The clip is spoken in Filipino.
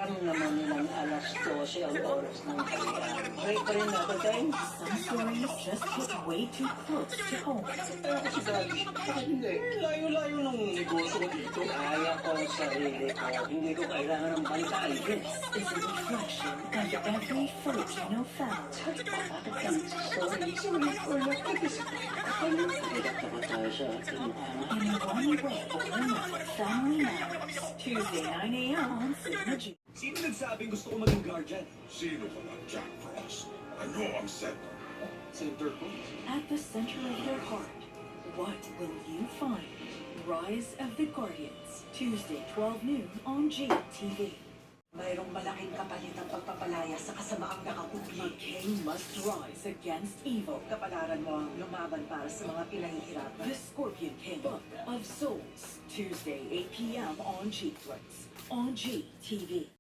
Alam naman nilang alas 12 ang oras ng kalian. Break pa rin natin tayo. Some stories just hit way too close to home. Kaya kasi dali, bakit hindi? Layo-layo ng negosyo ko dito. Kaya ko ang sarili ko. Hindi ko kailangan ng bantay. This is a reflection of every Filipino family. Bakit kami sorry ko lang. Ano hirap na ba tayo sa ating ama? In one way or another, Family Matters. Tuesday, 9 a.m. on Sigma G. Sino nagsabing gusto ko maging guardian? Sino ka ba, Jack Frost? Ano ang center? Center ko. At the center of their heart, what will you find? Rise of the Guardians. Tuesday, 12 noon on GTV. Mayroong malaking kapalit ang pagpapalaya sa kasamaang A nakakupli. king must rise against evil. Kapalaran mo ang lumaban para sa mga pinahihirapan. The Scorpion King, Book of Souls. Tuesday, 8 p.m. on G-Flex. On GTV.